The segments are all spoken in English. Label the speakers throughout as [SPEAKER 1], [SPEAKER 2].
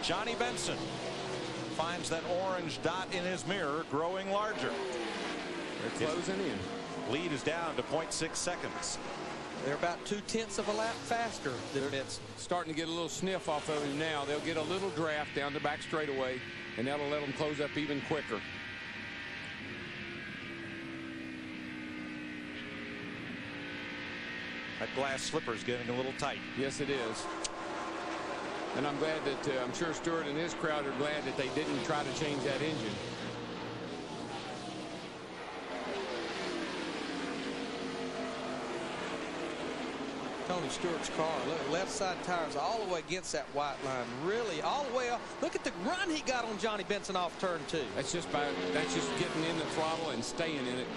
[SPEAKER 1] Johnny Benson finds that orange dot in his mirror growing larger.
[SPEAKER 2] They're closing in.
[SPEAKER 1] Lead is down to 0.6 seconds.
[SPEAKER 3] They're about 2/10 of a lap faster than Benson.
[SPEAKER 2] Starting to get a little sniff off of him now. They'll get a little draft down the back straightaway, and that'll let them close up even quicker.
[SPEAKER 1] That glass slipper is getting a little tight.
[SPEAKER 2] Yes, it is. And I'm glad that I'm sure Stewart and his crowd are glad that they didn't try to change that engine.
[SPEAKER 3] Tony Stewart's car, look, left side tires all the way against that white line, really all the way up. Look at the run he got on Johnny Benson off turn 2.
[SPEAKER 2] That's just getting in the throttle and staying in it.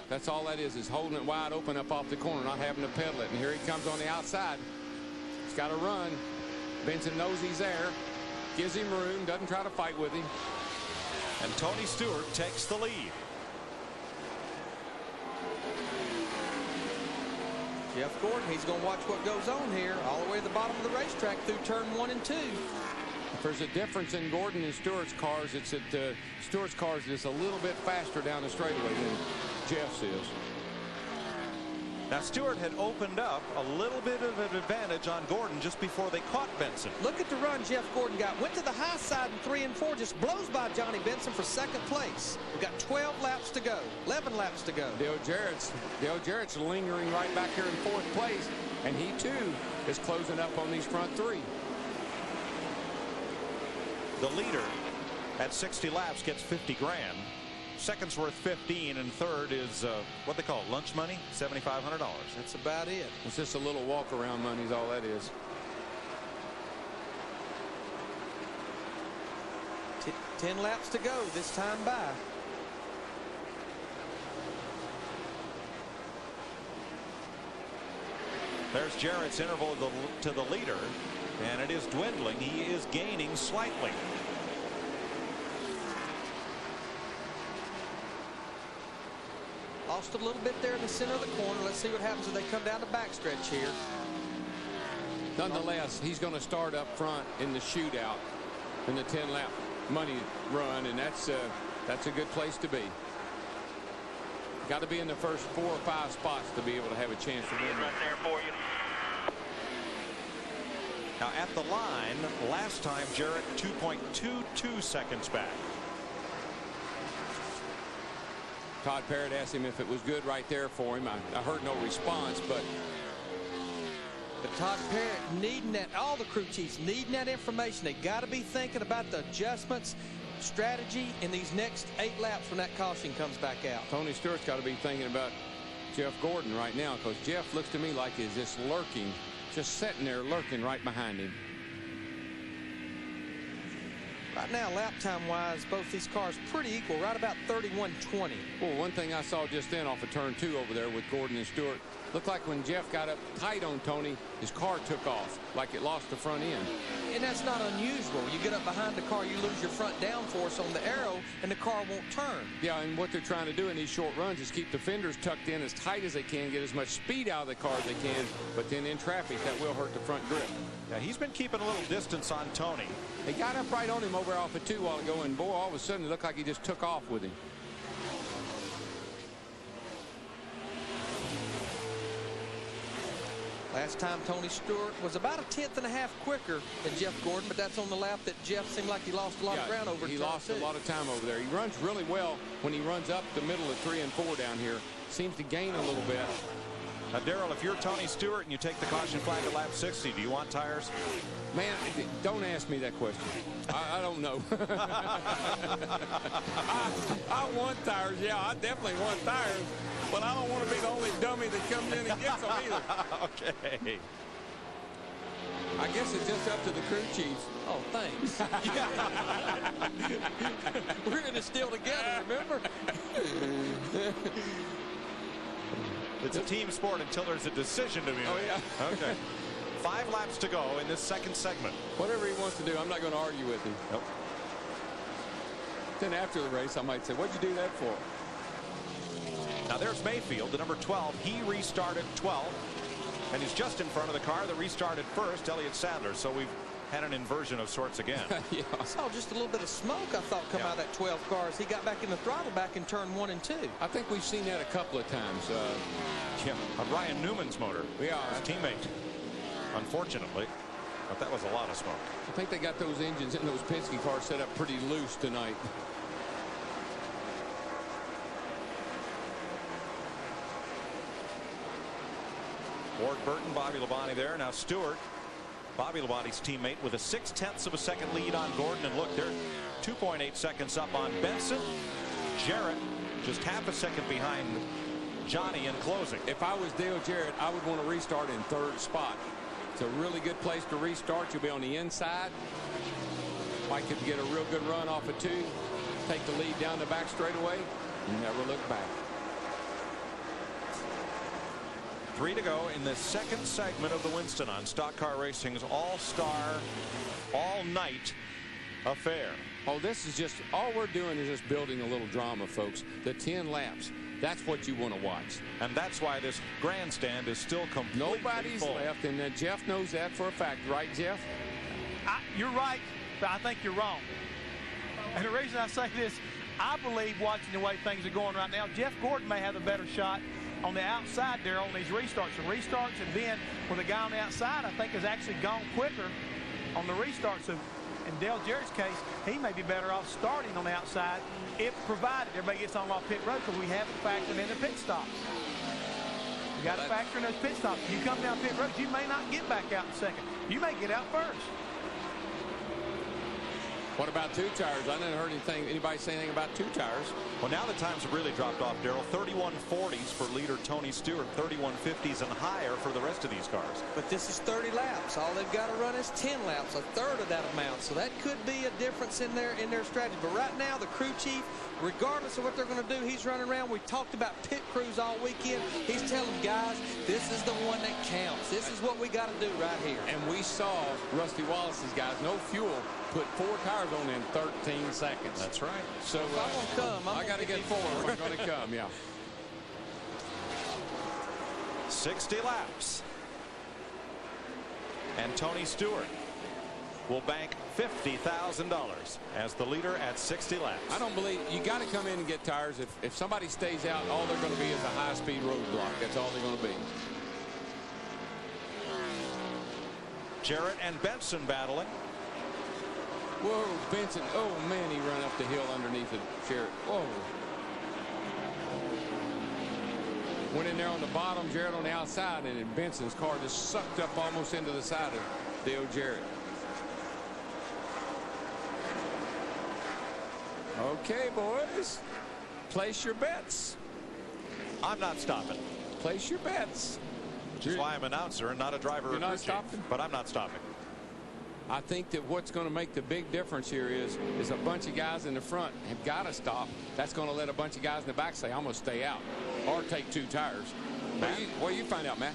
[SPEAKER 2] That's all that is holding it wide open up off the corner, not having to pedal it. And here he comes on the outside. He's got to run. Benson knows he's there, gives him room, doesn't try to fight with him.
[SPEAKER 1] And Tony Stewart takes the lead.
[SPEAKER 3] Jeff Gordon, he's going to watch what goes on here all the way to the bottom of the racetrack through turn 1 and 2.
[SPEAKER 2] If there's a difference in Gordon and Stewart's cars, it's that Stewart's car is just a little bit faster down the straightaway than Jeff's is.
[SPEAKER 1] Now Stewart had opened up a little bit of an advantage on Gordon just before they caught Benson.
[SPEAKER 3] Look at the run Jeff Gordon got. Went to the high side in 3 and 4, just blows by Johnny Benson for second place. We've got 12 laps to go, 11 laps to go.
[SPEAKER 2] Dale Jarrett's lingering right back here in 4th place, and he too is closing up on these front 3.
[SPEAKER 1] The leader at 60 laps gets 50 grand. Second's worth 15, and third is what they call lunch money, $7,500.
[SPEAKER 3] That's about it.
[SPEAKER 2] It's just a little walk around money is all that is.
[SPEAKER 3] 10 laps to go this time by.
[SPEAKER 1] There's Jarrett's interval to the leader, and it is dwindling. He is gaining slightly.
[SPEAKER 3] Lost a little bit there in the center of the corner. Let's see what happens if they come down the backstretch here.
[SPEAKER 2] Nonetheless, he's going to start up front in the shootout in the 10-lap money run, and that's a good place to be. Got to be in the first 4 or 5 spots to be able to have a chance to win.
[SPEAKER 4] Right there for you.
[SPEAKER 1] Now at the line, last time Jarrett 2.22 seconds back.
[SPEAKER 2] Todd Parrott asked him if it was good right there for him. I heard no response, but
[SPEAKER 3] Todd Parrott needing that, all the crew chiefs needing that information. They got to be thinking about the adjustments, strategy in these next 8 laps when that caution comes back out.
[SPEAKER 2] Tony Stewart's got to be thinking about Jeff Gordon right now, because Jeff looks to me like he's just lurking, just sitting there lurking right behind him.
[SPEAKER 3] Right now, lap time wise, both these cars pretty equal, right about 31:20.
[SPEAKER 2] Well, one thing I saw just then off of turn 2 over there with Gordon and Stewart, looked like when Jeff got up tight on Tony, his car took off, like it lost the front end.
[SPEAKER 3] And that's not unusual. You get up behind the car, you lose your front downforce on the arrow, and the car won't turn.
[SPEAKER 2] Yeah, and what they're trying to do in these short runs is keep the fenders tucked in as tight as they can, get as much speed out of the car as they can, but then in traffic, that will hurt the front grip.
[SPEAKER 1] Yeah, he's been keeping a little distance on Tony.
[SPEAKER 2] They got up right on him over off of 2 while ago, and boy, all of a sudden it looked like he just took off with him.
[SPEAKER 3] Last time Tony Stewart was about a 1/10.5 quicker than Jeff Gordon, but that's on the lap that Jeff seemed like he lost a lot of ground over.
[SPEAKER 2] He lost a lot of time over there. He runs really well when he runs up the middle of 3 and 4 down here. Seems to gain a little bit.
[SPEAKER 1] Now, Darrell, if you're Tony Stewart and you take the caution flag at lap 60, do you want tires?
[SPEAKER 2] Man, don't ask me that question. I don't know. I want tires. Yeah, I definitely want tires. But I don't want to be the only dummy that comes in and gets them either.
[SPEAKER 1] Okay.
[SPEAKER 2] I guess it's just up to the crew chiefs.
[SPEAKER 3] Oh, thanks. We're in this deal together, remember?
[SPEAKER 1] It's a team sport until there's a decision to be made.
[SPEAKER 2] Oh, yeah.
[SPEAKER 1] Okay. 5 laps to go in this second segment.
[SPEAKER 2] Whatever he wants to do, I'm not going to argue with him.
[SPEAKER 1] Nope.
[SPEAKER 2] Then after the race, I might say, what'd you do that for?
[SPEAKER 1] Now there's Mayfield, the number 12. He restarted 12th, and he's just in front of the car that restarted first, Elliott Sadler. So we've had an inversion of sorts again.
[SPEAKER 2] Yeah.
[SPEAKER 3] I saw just a little bit of smoke, I thought, come out of that 12 car as he got back in the throttle back in turn 1 and 2.
[SPEAKER 2] I think we've seen that a couple of times.
[SPEAKER 1] Yeah, Ryan Newman's motor.
[SPEAKER 2] Yeah.
[SPEAKER 1] His teammate, unfortunately. But that was a lot of smoke.
[SPEAKER 2] I think they got those engines in those Penske cars set up pretty loose tonight.
[SPEAKER 1] Ward Burton, Bobby Labonte there. Now Stewart, Bobby Labonte's teammate, with a 0.6 of a second lead on Gordon. And look, they're 2.8 seconds up on Benson. Jarrett just half a second behind Johnny in closing.
[SPEAKER 2] If I was Dale Jarrett, I would want to restart in 3rd spot. It's a really good place to restart. You'll be on the inside. Mike could get a real good run off of 2. Take the lead down the back straightaway. And never look back.
[SPEAKER 1] 3 to go in the second segment of the Winston on Stock Car Racing's all-star, all-night affair.
[SPEAKER 2] Oh, this is just, all we're doing is just building a little drama, folks. The 10 laps. That's what you want to watch.
[SPEAKER 1] And that's why this grandstand is still completely
[SPEAKER 2] Nobody's
[SPEAKER 1] full.
[SPEAKER 2] left, and Jeff knows that for a fact. Right, Jeff?
[SPEAKER 4] You're right, but I think you're wrong. And the reason I say this, I believe, watching the way things are going right now, Jeff Gordon may have a better shot on the outside there on these restarts. The restarts have been with a guy on the outside, I think, has actually gone quicker on the restarts. So in Dale Jarrett's case, he may be better off starting on the outside if provided everybody gets on off pit road, because we haven't factored in the pit stops. You got to factor in those pit stops. You come down pit road, you may not get back out in second. You may get out first.
[SPEAKER 2] What about 2 tires? I didn't heard anybody say anything about 2 tires.
[SPEAKER 1] Well, now the times have really dropped off, Darrell. 31:40s for leader Tony Stewart, 31:50s and higher for the rest of these cars.
[SPEAKER 3] But this is 30 laps. All they've got to run is 10 laps, a third of that amount. So that could be a difference in their strategy. But right now, the crew chief, regardless of what they're going to do, he's running around. We talked about pit crews all weekend. He's telling guys, this is the one that counts. This is what we got to do right here.
[SPEAKER 2] And we saw Rusty Wallace's guys, no fuel, put 4 tires on in 13 seconds.
[SPEAKER 1] That's right.
[SPEAKER 2] So
[SPEAKER 3] I'm gonna come.
[SPEAKER 2] I got to get 4. I'm going to come, yeah.
[SPEAKER 1] 60 laps. And Tony Stewart will bank $50,000 as the leader at 60 laps.
[SPEAKER 2] I don't believe you got to come in and get tires. If somebody stays out, all they're going to be is a high-speed roadblock. That's all they're going to be.
[SPEAKER 1] Jarrett and Benson battling.
[SPEAKER 2] Whoa, Benson. Oh, man, he ran up the hill underneath it. Jarrett. Whoa. Went in there on the bottom, Jarrett on the outside, and then Benson's car just sucked up almost into the side of Dale Jarrett. Okay, boys. Place your bets.
[SPEAKER 1] I'm not stopping.
[SPEAKER 2] Place your bets.
[SPEAKER 1] Which is why I'm an announcer and not a driver.
[SPEAKER 2] You're not stopping?
[SPEAKER 1] But I'm not stopping.
[SPEAKER 2] I think that what's going to make the big difference here is a bunch of guys in the front have got to stop. That's going to let a bunch of guys in the back say, I'm going to stay out or take 2 tires. What do you find out, Matt?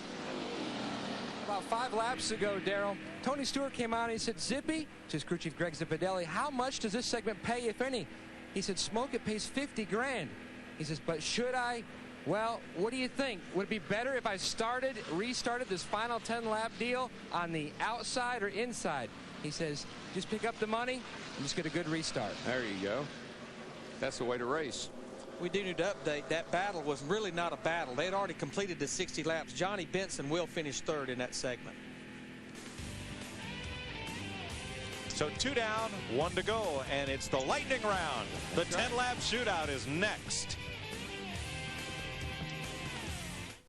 [SPEAKER 5] About 5 laps ago, Darrell, Tony Stewart came out and he said, Zippy, to his crew chief Greg Zippadelli, how much does this segment pay, if any? He said, Smoke, it pays 50 grand. He says, but should I? Well, what do you think? Would it be better if I restarted this final 10-lap deal on the outside or inside? He says, just pick up the money and just get a good restart.
[SPEAKER 2] There you go. That's the way to race.
[SPEAKER 3] We do need to update. That battle was really not a battle. They had already completed the 60 laps. Johnny Benson will finish 3rd in that segment.
[SPEAKER 1] So 2 down, 1 to go, and it's the lightning round. The 10-lap shootout is next.